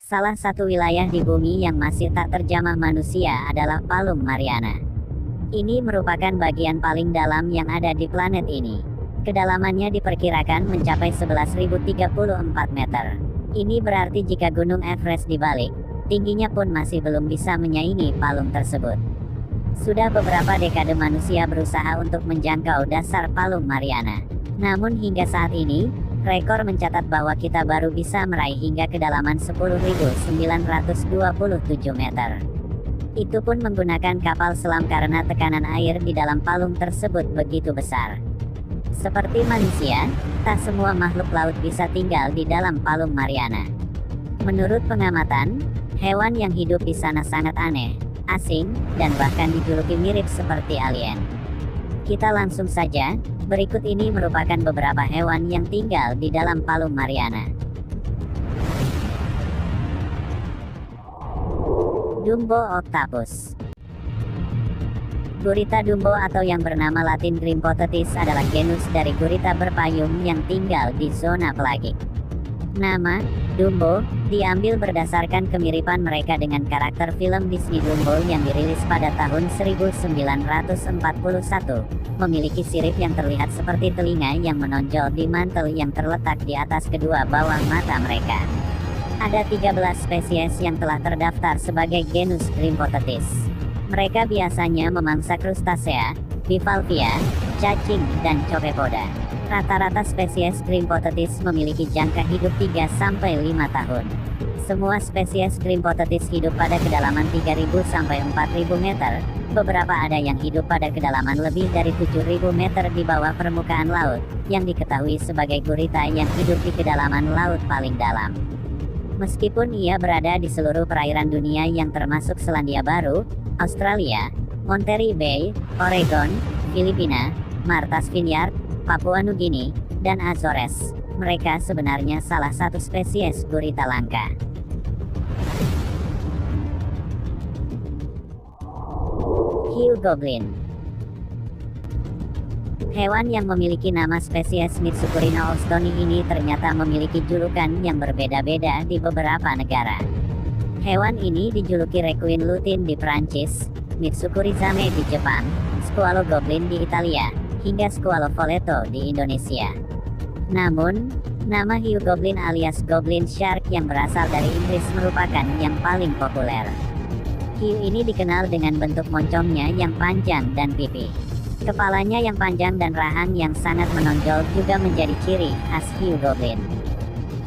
Salah satu wilayah di bumi yang masih tak terjamah manusia adalah Palung Mariana. Ini merupakan bagian paling dalam yang ada di planet ini. Kedalamannya diperkirakan mencapai 11.034 meter. Ini berarti jika Gunung Everest dibalik, tingginya pun masih belum bisa menyaingi palung tersebut. Sudah beberapa dekade manusia berusaha untuk menjangkau dasar Palung Mariana. Namun hingga saat ini, rekor mencatat bahwa kita baru bisa meraih hingga kedalaman 10.927 meter. Itu pun menggunakan kapal selam karena tekanan air di dalam palung tersebut begitu besar. Seperti manusia, tak semua makhluk laut bisa tinggal di dalam Palung Mariana. Menurut pengamatan, hewan yang hidup di sana sangat aneh, asing, dan bahkan dijuluki mirip seperti alien. Kita langsung saja. Berikut ini merupakan beberapa hewan yang tinggal di dalam Palung Mariana. Dumbo octopus. Gurita dumbo atau yang bernama Latin Grimpotetis adalah genus dari gurita berpayung yang tinggal di zona pelagik. Nama Dumbo diambil berdasarkan kemiripan mereka dengan karakter film Disney Dumbo yang dirilis pada tahun 1941. Memiliki sirip yang terlihat seperti telinga yang menonjol di mantel yang terletak di atas kedua bawah mata mereka. Ada 13 spesies yang telah terdaftar sebagai genus Grimpotetis. Mereka biasanya memangsa krustasea, bivalvia, cacing, dan copepoda. Rata-rata spesies Grimpotetis memiliki jangka hidup 3-5 tahun. Semua spesies Grimpotetis hidup pada kedalaman 3.000 sampai 4.000 meter. Beberapa ada yang hidup pada kedalaman lebih dari 7.000 meter di bawah permukaan laut, yang diketahui sebagai gurita yang hidup di kedalaman laut paling dalam. Meskipun ia berada di seluruh perairan dunia yang termasuk Selandia Baru, Australia, Monterey Bay, Oregon, Filipina, Martha's Vineyard, Papua Nugini, dan Azores, mereka sebenarnya salah satu spesies gurita langka. Hiu goblin. Hewan yang memiliki nama spesies Mitsukurina olstoni ini ternyata memiliki julukan yang berbeda-beda di beberapa negara. Hewan ini dijuluki Requin lutin di Prancis, Mitsukurizame di Jepang, Squalo goblin di Italia, hingga Squalo voleto di Indonesia. Namun, nama hiu goblin alias goblin shark yang berasal dari Inggris merupakan yang paling populer. Hiu ini dikenal dengan bentuk moncongnya yang panjang dan pipih. Kepalanya yang panjang dan rahang yang sangat menonjol juga menjadi ciri khas hiu goblin.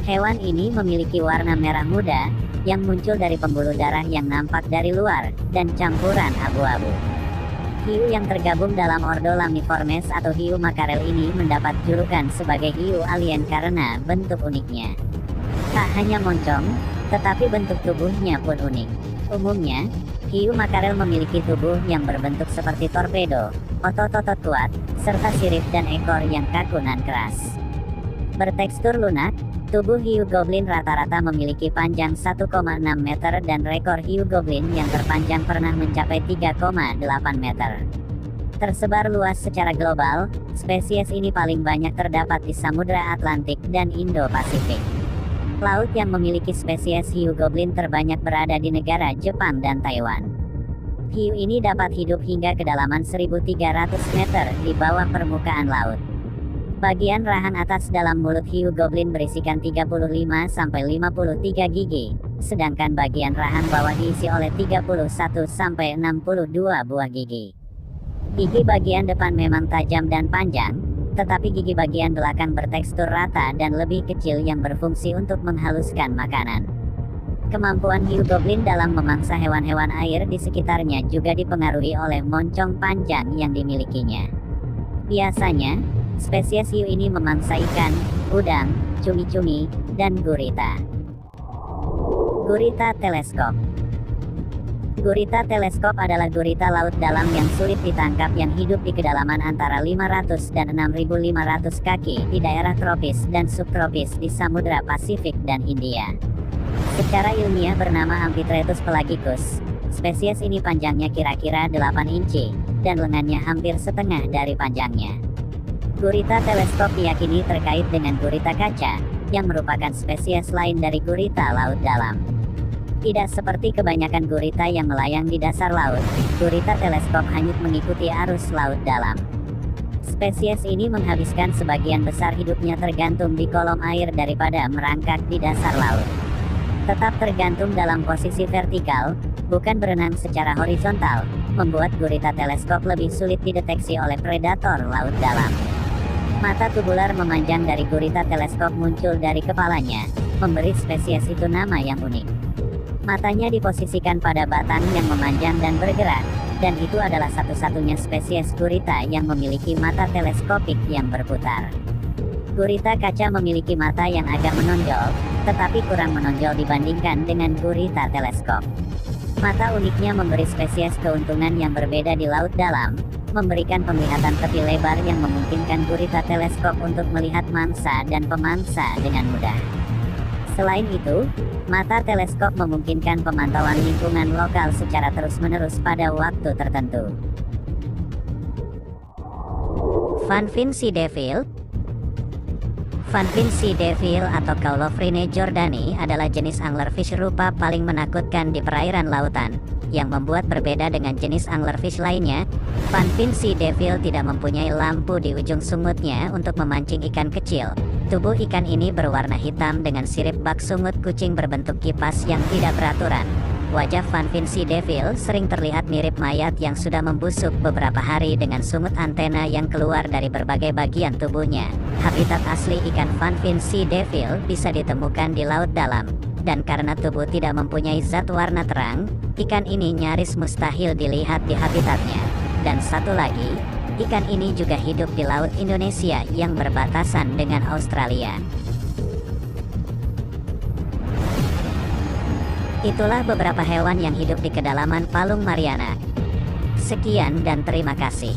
Hewan ini memiliki warna merah muda, yang muncul dari pembuluh darah yang nampak dari luar, dan campuran abu-abu. Hiu yang tergabung dalam ordo Lamiformes atau hiu makarel ini mendapat julukan sebagai hiu alien karena bentuk uniknya. Tak hanya moncong, tetapi bentuk tubuhnya pun unik. Umumnya, hiu makarel memiliki tubuh yang berbentuk seperti torpedo, otot-otot kuat, serta sirip dan ekor yang kaku dan keras. Bertekstur lunak, tubuh hiu goblin rata-rata memiliki panjang 1,6 meter dan rekor hiu goblin yang terpanjang pernah mencapai 3,8 meter. Tersebar luas secara global, spesies ini paling banyak terdapat di Samudra Atlantik dan Indo-Pasifik. Laut yang memiliki spesies hiu goblin terbanyak berada di negara Jepang dan Taiwan. Hiu ini dapat hidup hingga kedalaman 1.300 meter di bawah permukaan laut. Bagian rahang atas dalam mulut hiu goblin berisikan 35-53 gigi, sedangkan bagian rahang bawah diisi oleh 31-62 buah gigi. Gigi bagian depan memang tajam dan panjang, tetapi gigi bagian belakang bertekstur rata dan lebih kecil yang berfungsi untuk menghaluskan makanan. Kemampuan hiu goblin dalam memangsa hewan-hewan air di sekitarnya juga dipengaruhi oleh moncong panjang yang dimilikinya. Biasanya, spesies hiu ini memangsa ikan, udang, cumi-cumi, dan gurita. Gurita teleskop. Gurita teleskop adalah gurita laut dalam yang sulit ditangkap yang hidup di kedalaman antara 500 dan 6.500 kaki di daerah tropis dan subtropis di Samudra Pasifik dan Hindia. Secara ilmiah bernama Amphitretus pelagicus, spesies ini panjangnya kira-kira 8 inci, dan lengannya hampir setengah dari panjangnya. Gurita teleskop diyakini terkait dengan gurita kaca, yang merupakan spesies lain dari gurita laut dalam. Tidak seperti kebanyakan gurita yang melayang di dasar laut, gurita teleskop hanyut mengikuti arus laut dalam. Spesies ini menghabiskan sebagian besar hidupnya tergantung di kolom air daripada merangkak di dasar laut. Tetap tergantung dalam posisi vertikal, bukan berenang secara horizontal, membuat gurita teleskop lebih sulit dideteksi oleh predator laut dalam. Mata tubular memanjang dari gurita teleskop muncul dari kepalanya, memberi spesies itu nama yang unik. Matanya diposisikan pada batang yang memanjang dan bergerak, dan itu adalah satu-satunya spesies gurita yang memiliki mata teleskopik yang berputar. Gurita kaca memiliki mata yang agak menonjol, tetapi kurang menonjol dibandingkan dengan gurita teleskop. Mata uniknya memberi spesies keuntungan yang berbeda di laut dalam, memberikan penglihatan tepi lebar yang memungkinkan gurita teleskop untuk melihat mangsa dan pemangsa dengan mudah. Selain itu, mata teleskop memungkinkan pemantauan lingkungan lokal secara terus-menerus pada waktu tertentu. Finfin Sea Devil. Finfin Sea Devil atau Caulifrine jordani adalah jenis anglerfish rupa paling menakutkan di perairan lautan. Yang membuat berbeda dengan jenis anglerfish lainnya, Finfin Sea Devil tidak mempunyai lampu di ujung sungutnya untuk memancing ikan kecil. Tubuh ikan ini berwarna hitam dengan sirip bak sungut kucing berbentuk kipas yang tidak beraturan. Wajah Finfin Sea Devil sering terlihat mirip mayat yang sudah membusuk beberapa hari dengan sungut antena yang keluar dari berbagai bagian tubuhnya. Habitat asli ikan Finfin Sea Devil bisa ditemukan di laut dalam, dan karena tubuh tidak mempunyai zat warna terang, ikan ini nyaris mustahil dilihat di habitatnya. Dan satu lagi, ikan ini juga hidup di Laut Indonesia yang berbatasan dengan Australia. Itulah beberapa hewan yang hidup di kedalaman Palung Mariana. Sekian dan terima kasih.